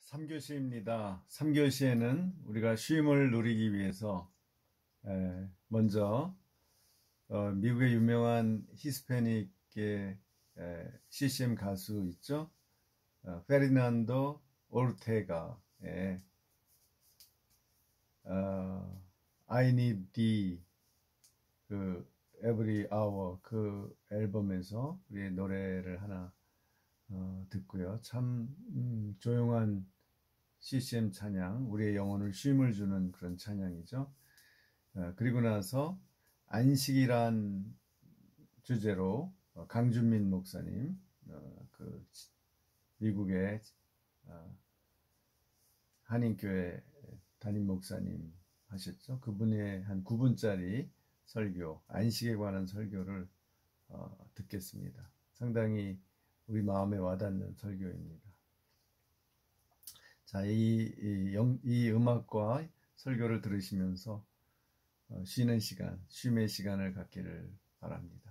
3교시입니다. 3교시에는 우리가 쉼을 누리기 위해서 먼저 미국의 유명한 히스패닉의 CCM 가수 있죠? 페르난도 오르테가의 I Need Thee 그 Every Hour 그 앨범에서 우리의 노래를 하나 듣고요. 참 조용한 CCM 찬양, 우리의 영혼을 쉼을 주는 그런 찬양이죠. 그리고 나서 안식이란 주제로 강준민 목사님, 그 미국의 한인교회 담임 목사님 하셨죠. 그분의 한 9분짜리 설교, 안식에 관한 설교를 듣겠습니다. 상당히 우리 마음에 와닿는 설교입니다. 자, 이 음악과 설교를 들으시면서 쉬는 시간, 쉼의 시간을 갖기를 바랍니다.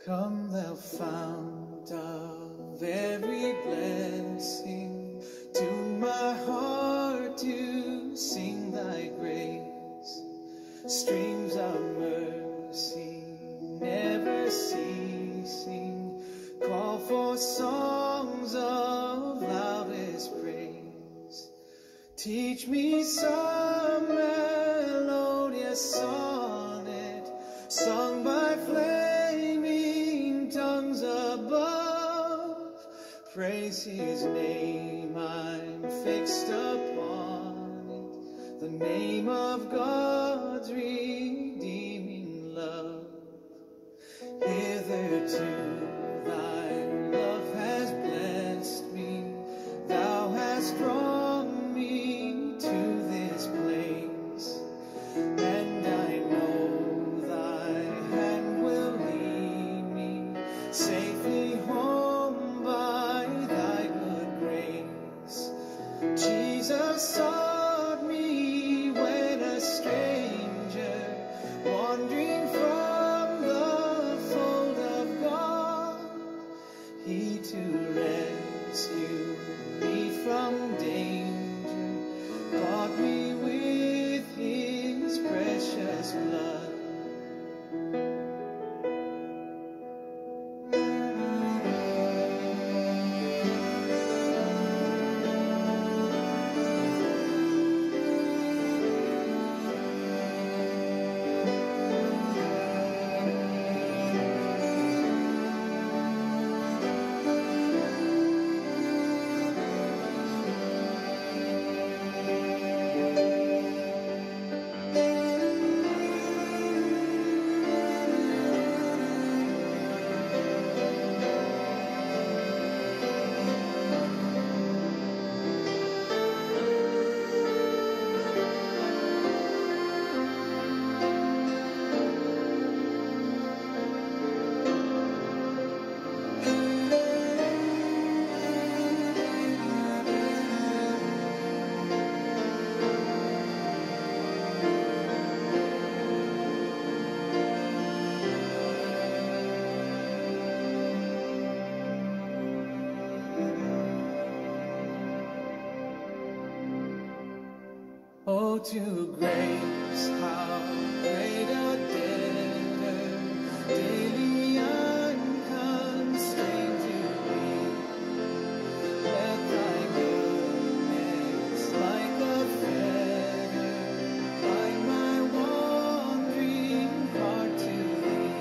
Come thou fount of every blessing, to my heart to sing thy grace. Streams of mercy never ceasing, call for songs of loudest praise. Teach me some melodious sonnet, sung by flaming tongues above. Praise his name, I'm fixed upon it, the name of God's redeeming love. Hitherto thy love has blessed me, thou hast drawn me to this place, and I know thy hand will lead me safely home by thy good grace. Jesus sought me when a stranger, wandering from the fold of God. He to rescue me from danger bought me with his precious blood. Oh, to grace, how great a debtor daily unconstrained to be. Let thy goodness like a fetter bind my wandering heart to thee.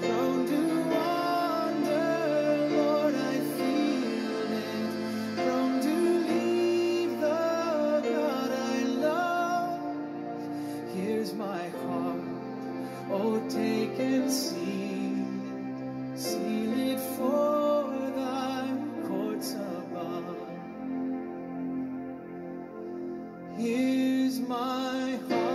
Prone to wander, Lord, I feel it, prone to leave the God I love. Here's my heart, oh take and Here's my heart.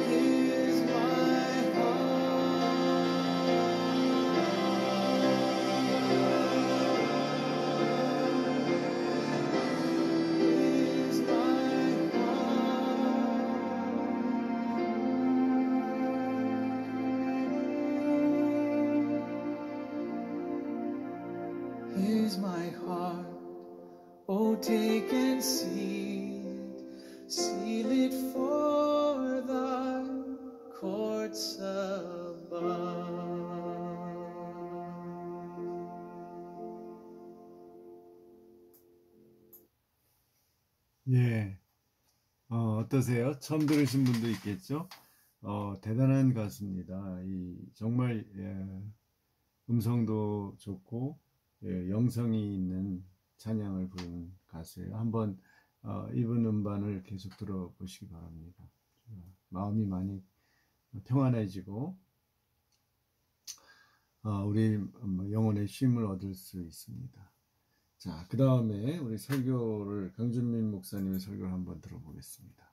Here's my heart. Here's my heart. Here's my heart. Oh, take and seal it for thy courts above. 예, 어떠세요? 처음 들으신 분도 있겠죠? 대단한 가수입니다. 정말 음성도 좋고 영성이 있는 찬양을 부르는 가수예요. 한번 이분 음반을 계속 들어보시기 바랍니다. 마음이 많이 평안해지고 우리 영혼의 쉼을 얻을 수 있습니다. 자, 그 다음에 우리 설교를 강준민 목사님의 설교를 한번 들어보겠습니다.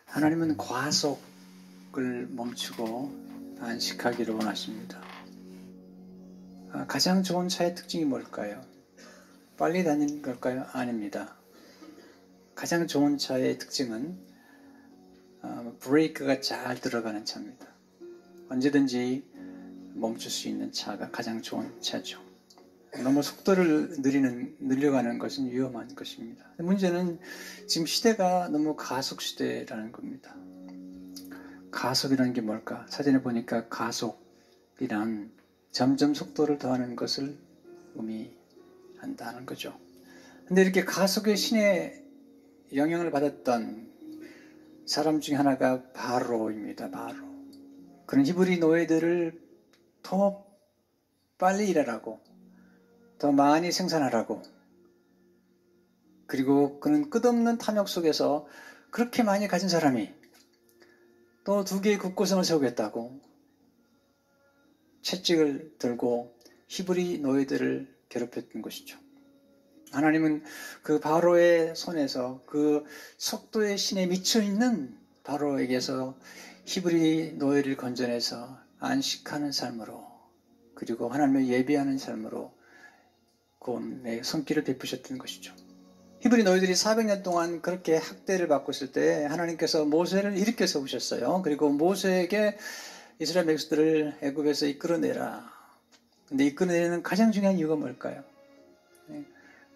하나님은 과속을 멈추고 안식하기를 원하십니다. 가장 좋은 차의 특징이 뭘까요? 빨리 다니는 걸까요? 아닙니다. 가장 좋은 차의 특징은 브레이크가 잘 들어가는 차입니다. 언제든지 멈출 수 있는 차가 가장 좋은 차죠. 너무 속도를 늘려가는 것은 위험한 것입니다. 문제는 지금 시대가 너무 가속 시대라는 겁니다. 가속이라는 게 뭘까? 사전에 보니까 가속이란 점점 속도를 더하는 것을 의미한다는 거죠. 근데 이렇게 가속의 신의 영향을 받았던 사람 중에 하나가 바로입니다. 바로. 그런 히브리 노예들을 더 빨리 일하라고, 더 많이 생산하라고, 그리고 그는 끝없는 탐욕 속에서 그렇게 많이 가진 사람이 또 2개의 국고성을 세우겠다고 채찍을 들고 히브리 노예들을 괴롭혔던 것이죠. 하나님은 그 바로의 손에서 그 속도의 신에 미쳐있는 바로에게서 히브리 노예를 건져내서 안식하는 삶으로, 그리고 하나님을 예배하는 삶으로 구원의 손길을 베푸셨던 것이죠. 히브리 노예들이 400년 동안 그렇게 학대를 받고 있을 때 하나님께서 모세를 일으켜 세우셨어요. 그리고 모세에게 이스라엘 백성들을 애굽에서 이끌어내라. 근데 이끌어내는 가장 중요한 이유가 뭘까요?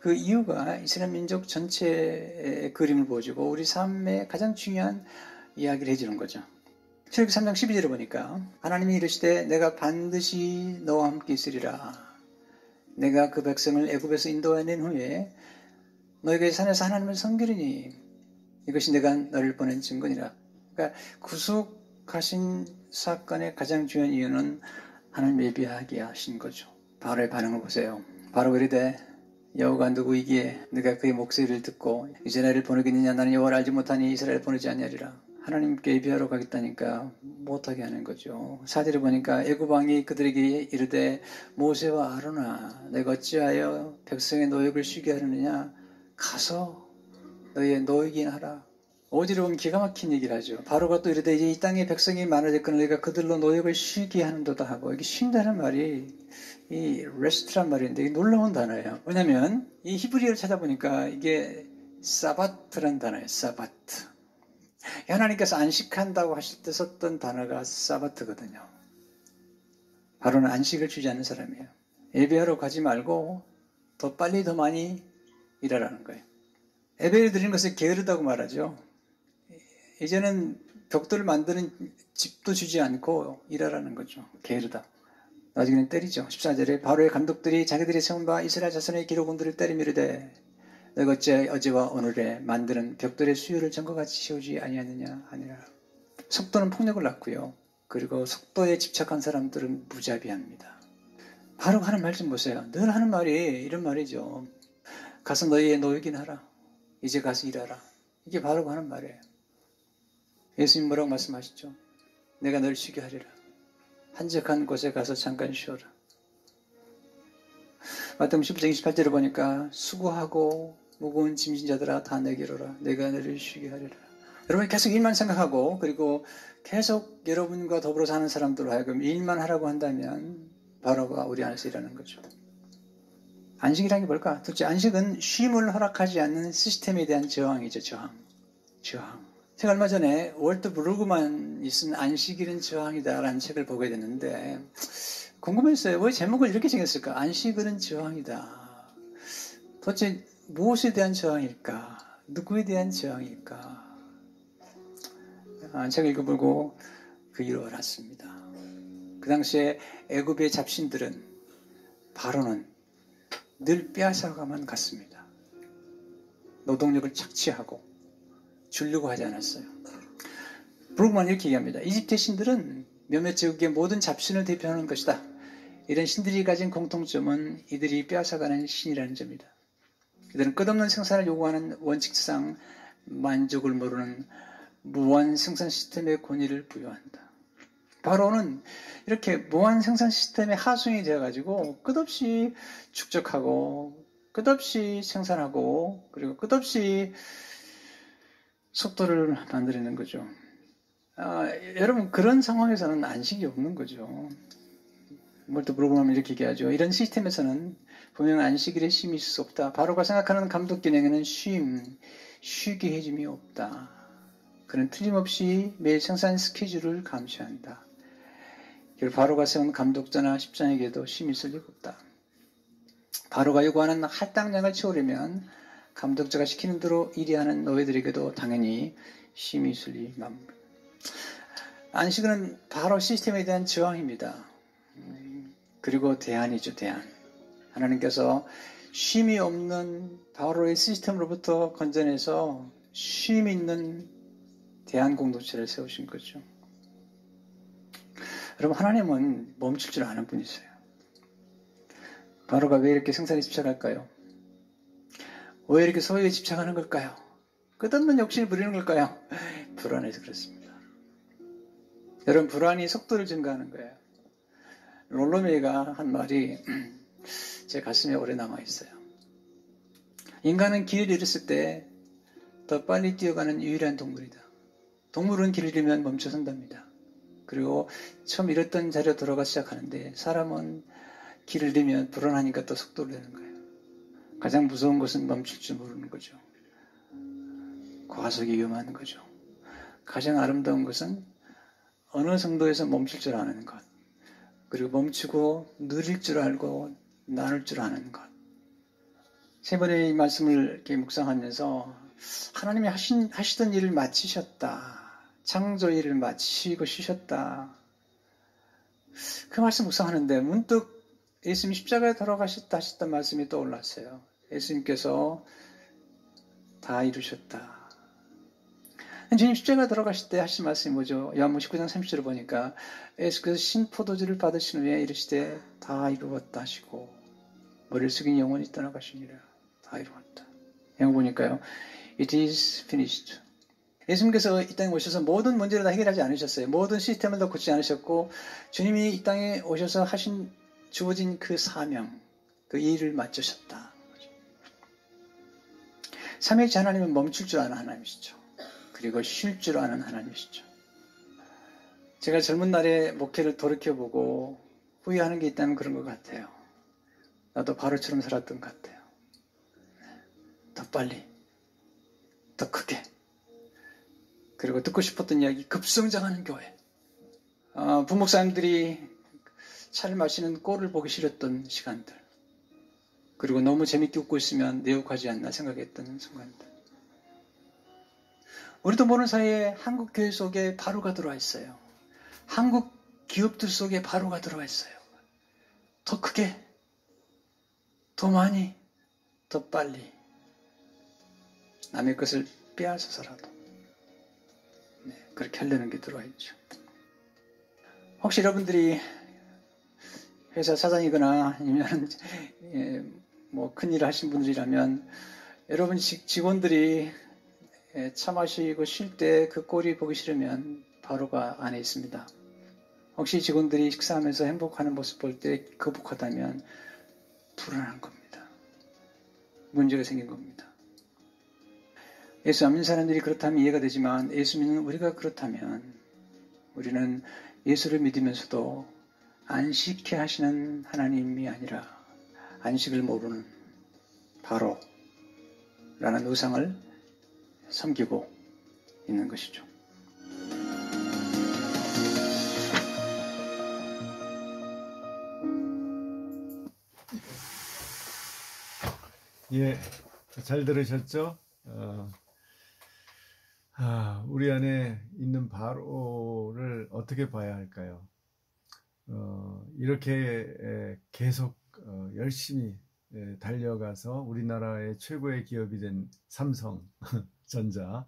그 이유가 이스라엘 민족 전체의 그림을 보여주고 우리 삶의 가장 중요한 이야기를 해주는 거죠. 출애굽기 3장 12절을 보니까 하나님이 이르시되 내가 반드시 너와 함께 있으리라. 내가 그 백성을 애굽에서 인도해낸 후에 너희가 이 산에서 하나님을 섬기리니 이것이 내가 너를 보낸 증거니라. 그러니까 구속하신 사건의 가장 중요한 이유는 하나님 예비하게 하신 거죠. 바로의 반응을 보세요. 바로 이르되 여호와가 누구이기에 네가 그의 목소리를 듣고 이스라엘을 보내겠느냐. 나는 여호와를 알지 못하니 이스라엘을 보내지 아니하리라. 하나님께 예비하러 가겠다니까 못하게 하는 거죠. 4절에 보니까 애굽 왕이 그들에게 이르되 모세와 아론아 내가 어찌하여 백성의 노역을 쉬게 하려느냐. 가서 너희의 노역이나 하라. 5절에 보면 기가 막힌 얘기를 하죠. 바로가 또 이르되 이제 이 땅에 백성이 많아졌거늘 너희가 그들로 노역을 쉬게 하는도다 하고, 이게 쉰다는 말이 이 레스트란 말인데 놀라운 단어예요. 왜냐하면 이 히브리어를 찾아보니까 이게 사바트란 단어예요. 사바트. 하나님께서 안식한다고 하실 때 썼던 단어가 사바트거든요. 바로는 안식을 주지 않는 사람이에요. 예배하러 가지 말고 더 빨리 더 많이 일하라는 거예요. 예배를 드리는 것을 게으르다고 말하죠. 이제는 벽돌을 만드는 집도 주지 않고 일하라는 거죠. 게으르다. 나중에는 때리죠. 14절에 바로의 감독들이 자기들이 세운 바 이스라엘 자손의 기록원들을 때리며 이르되 너희가 어제와 오늘에 만드는 벽돌의 수요를 전과같이 세우지 아니하느냐 하니라. 속도는 폭력을 낳고요. 그리고 속도에 집착한 사람들은 무자비합니다. 바로 하는 말 좀 보세요. 늘 하는 말이 이런 말이죠. 가서 너희의 노역이나 하라. 이제 가서 일하라. 이게 바로가 하는 말이에요. 예수님 뭐라고 말씀하시죠? 내가 널 쉬게 하리라. 한적한 곳에 가서 잠깐 쉬어라. 마태복음 10장 28절을 보니까 수고하고 무거운 짐진 자들아 다 내게로 오라. 내가 너를 쉬게 하리라. 여러분이 계속 일만 생각하고 그리고 계속 여러분과 더불어 사는 사람들로 하여금 일만 하라고 한다면 바로가 우리 안에서 일하는 거죠. 안식이라는 게 뭘까? 도대체 안식은 쉼을 허락하지 않는 시스템에 대한 저항이죠. 저항. 제가 얼마 전에 월트 브루그만이 쓴 안식일은 저항이다라는 책을 보게 됐는데 궁금했어요. 왜 제목을 이렇게 정했을까? 안식일은 저항이다. 도대체 무엇에 대한 저항일까? 누구에 대한 저항일까? 책을 읽어보고 그 이유를 알았습니다. 그 당시에 애굽의 잡신들은 바로는 늘 빼앗아가만 갔습니다. 노동력을 착취하고 주려고 하지 않았어요. 브루그만 이렇게 얘기합니다. 이집트의 신들은 몇몇 제국의 모든 잡신을 대표하는 것이다. 이런 신들이 가진 공통점은 이들이 빼앗아가는 신이라는 점이다. 이들은 끝없는 생산을 요구하는 원칙상 만족을 모르는 무한 생산 시스템의 권위를 부여한다. 바로는 이렇게 무한 생산 시스템의 하수인이 되어가지고 끝없이 축적하고 끝없이 생산하고 그리고 끝없이 속도를 만들어내는 거죠. 여러분 그런 상황에서는 안식이 없는 거죠. 뭘 또 물어보면 이렇게 얘기하죠. 이런 시스템에서는 분명 안식일에 쉼이 있을 수 없다. 바로가 생각하는 감독 기능에는 쉬게 해줌이 없다. 그는 틀림없이 매일 생산 스케줄을 감시한다. 바로가 세운 감독자나 십장에게도 쉼이 있을 리가 없다. 바로가 요구하는 할당량을 채우려면 감독자가 시키는 대로 일하는 노예들에게도 당연히 쉼이 있을 리 맙니다. 안식은 바로 시스템에 대한 저항입니다. 그리고 대안이죠, 대안. 하나님께서 쉼이 없는 바로의 시스템으로부터 건져내서 쉼 있는 대안 공동체를 세우신 거죠. 여러분, 하나님은 멈출 줄 아는 분이세요. 바로가 왜 이렇게 생산에 집착할까요? 왜 이렇게 소유에 집착하는 걸까요? 끝없는 욕심을 부리는 걸까요? 불안해서 그렇습니다. 여러분, 불안이 속도를 증가하는 거예요. 롤로메이가 한 말이 제 가슴에 오래 남아있어요. 인간은 길을 잃었을 때 더 빨리 뛰어가는 유일한 동물이다. 동물은 길을 잃으면 멈춰선답니다. 그리고 처음 잃었던 자리로 돌아가 시작하는데 사람은 길을 잃으면 불안하니까 또 속도를 내는 거예요. 가장 무서운 것은 멈출 줄 모르는 거죠. 과속이 위험한 거죠. 가장 아름다운 것은 어느 정도에서 멈출 줄 아는 것. 그리고 멈추고 누릴 줄 알고 나눌 줄 아는 것. 세 번의 이 말씀을 이렇게 묵상하면서 하나님이 하시던 일을 마치셨다. 창조 일을 마치고 쉬셨다. 그 말씀 묵상하는데 문득 예수님이 십자가에 돌아가셨다 하셨던 말씀이 떠올랐어요. 예수님께서 다 이루셨다. 주님 십자가에 돌아가실 때 하신 말씀이 뭐죠? 요한복음 19장 30절을 보니까 예수께서 신포도주를 받으신 후에 이르시되 다 이루었다 하시고 머리를 숙인 영원히 떠나가시니라. 다 이루었다. 영어 보니까요. It is finished. 예수님께서 이 땅에 오셔서 모든 문제를 다 해결하지 않으셨어요. 모든 시스템을 다 고치지 않으셨고 주님이 이 땅에 오셔서 주어진 그 사명, 그 일을 마치셨다. 삼위일체 하나님은 멈출 줄 아는 하나님이시죠. 그리고 쉴 줄 아는 하나님이시죠. 제가 젊은 날에 목회를 돌이켜보고 후회하는 게 있다면 그런 것 같아요. 나도 바로처럼 살았던 것 같아요. 더 빨리, 더 크게. 그리고 듣고 싶었던 이야기, 급성장하는 교회. 부목사님들이 차를 마시는 꼴을 보기 싫었던 시간들. 그리고 너무 재밌게 웃고 있으면 내욕하지 않나 생각했던 순간들. 우리도 모르는 사이에 한국 교회 속에 바로가 들어와 있어요. 한국 기업들 속에 바로가 들어와 있어요. 더 크게, 더 많이, 더 빨리. 남의 것을 빼앗아서라도 그렇게 하려는 게 들어와 있죠. 혹시 여러분들이 회사 사장이거나 아니면 뭐 큰일을 하신 분들이라면 여러분 직원들이 차 마시고 쉴 때 그 꼴이 보기 싫으면 바로가 안에 있습니다. 혹시 직원들이 식사하면서 행복하는 모습 볼 때 거북하다면 불안한 겁니다. 문제가 생긴 겁니다. 예수 안 믿는 사람들이 그렇다면 이해가 되지만 예수 믿는 우리가 그렇다면 우리는 예수를 믿으면서도 안식케 하시는 하나님이 아니라 안식을 모르는 바로라는 우상을 섬기고 있는 것이죠. 예, 잘 들으셨죠? 우리 안에 있는 바로를 어떻게 봐야 할까요? 이렇게 계속 열심히 달려가서 우리나라의 최고의 기업이 된 삼성전자,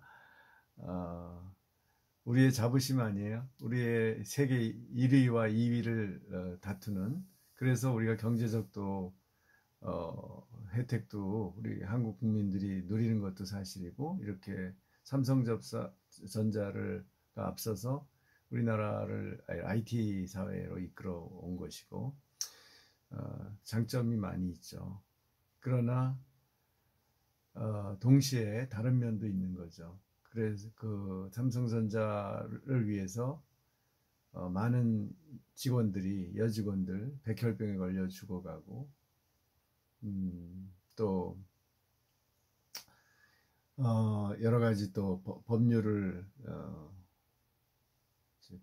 우리의 자부심 아니에요? 우리의 세계 1위와 2위를 다투는, 그래서 우리가 경제적도 혜택도 우리 한국 국민들이 누리는 것도 사실이고, 이렇게 삼성전자를 앞서서 우리나라를 IT 사회로 이끌어 온 것이고, 장점이 많이 있죠. 그러나 동시에 다른 면도 있는 거죠. 그래서 그 삼성전자를 위해서 많은 직원들이, 여직원들 백혈병에 걸려 죽어가고, 또 여러 가지 또 법률을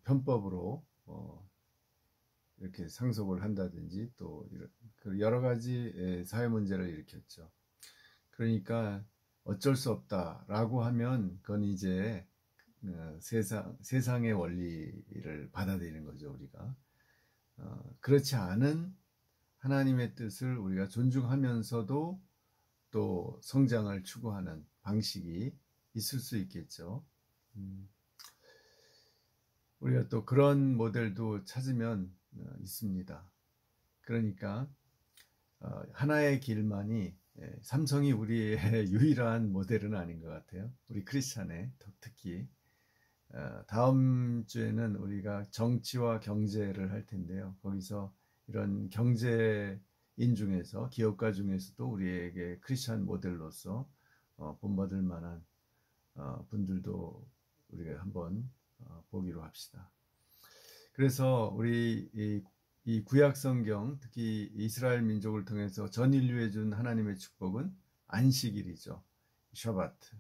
편법으로 이렇게 상속을 한다든지, 또 여러 가지 사회 문제를 일으켰죠. 그러니까 어쩔 수 없다라고 하면 그건 이제 세상의 원리를 받아들이는 거죠, 우리가. 그렇지 않은 하나님의 뜻을 우리가 존중하면서도 또 성장을 추구하는 방식이 있을 수 있겠죠. 우리가 또 그런 모델도 찾으면 있습니다. 그러니까 하나의 길만이, 삼성이 우리의 유일한 모델은 아닌 것 같아요. 우리 크리스찬의 특히. 다음 주에는 우리가 정치와 경제를 할 텐데요. 거기서 이런 경제인 중에서, 기업가 중에서도 우리에게 크리스찬 모델로서 본받을 만한 분들도 우리가 한번 보기로 합시다. 그래서 우리 이 구약 성경, 특히 이스라엘 민족을 통해서 전 인류에 준 하나님의 축복은 안식일이죠. 샤바트.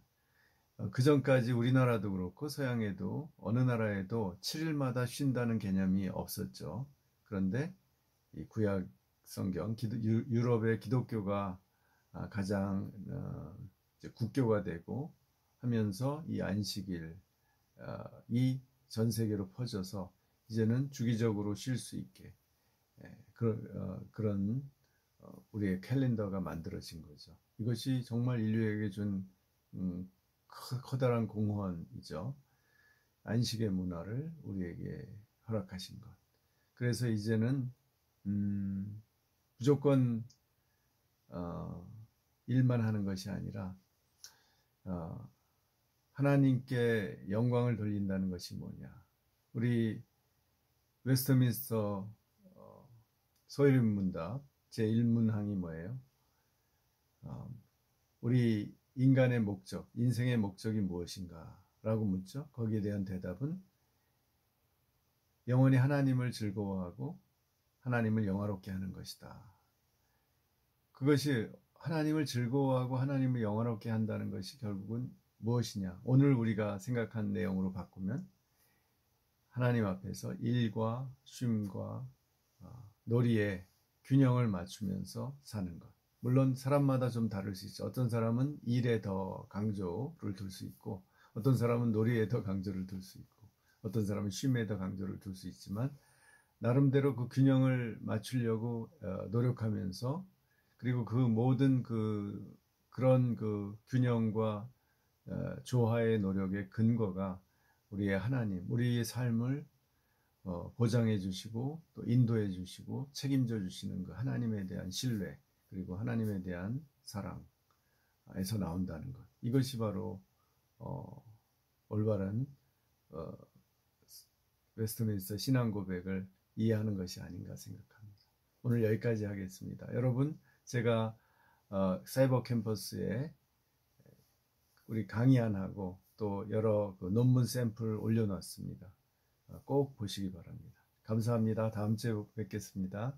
그 전까지 우리나라도 그렇고 서양에도 어느 나라에도 7일마다 쉰다는 개념이 없었죠. 그런데 이 구약 성경, 유럽의 기독교가 가장 국교가 되고 하면서 이 안식일이 전 세계로 퍼져서 이제는 주기적으로 쉴 수 있게 그런 우리의 캘린더가 만들어진 거죠. 이것이 정말 인류에게 준 커다란 공헌이죠. 안식의 문화를 우리에게 허락하신 것. 그래서 이제는 무조건 일만 하는 것이 아니라 하나님께 영광을 돌린다는 것이 뭐냐. 우리 웨스트민스터 소위문답 제1문항이 뭐예요? 우리 인간의 목적, 인생의 목적이 무엇인가? 라고 묻죠. 거기에 대한 대답은 영원히 하나님을 즐거워하고 하나님을 영화롭게 하는 것이다. 그것이 하나님을 즐거워하고 하나님을 영화롭게 한다는 것이 결국은 무엇이냐? 오늘 우리가 생각한 내용으로 바꾸면 하나님 앞에서 일과 쉼과 놀이의 균형을 맞추면서 사는 것. 물론 사람마다 좀 다를 수 있죠. 어떤 사람은 일에 더 강조를 둘 수 있고, 어떤 사람은 놀이에 더 강조를 둘 수 있고, 어떤 사람은 쉼에 더 강조를 둘 수 있지만, 나름대로 그 균형을 맞추려고 노력하면서, 그리고 그 모든 그런 균형과 조화의 노력의 근거가 우리의 하나님, 우리의 삶을 보장해 주시고 또 인도해 주시고 책임져 주시는 그 하나님에 대한 신뢰, 그리고 하나님에 대한 사랑, 에서 나온다는 것. 이것이 바로 올바른 웨스트민스터 신앙 고백을 이해하는 것이 아닌가 생각합니다. 오늘 여기까지 하겠습니다. 여러분, 제가 사이버 캠퍼스에 우리 강의안하고 또 여러 논문 샘플 올려놨습니다. 꼭 보시기 바랍니다. 감사합니다. 다음 주에 뵙겠습니다.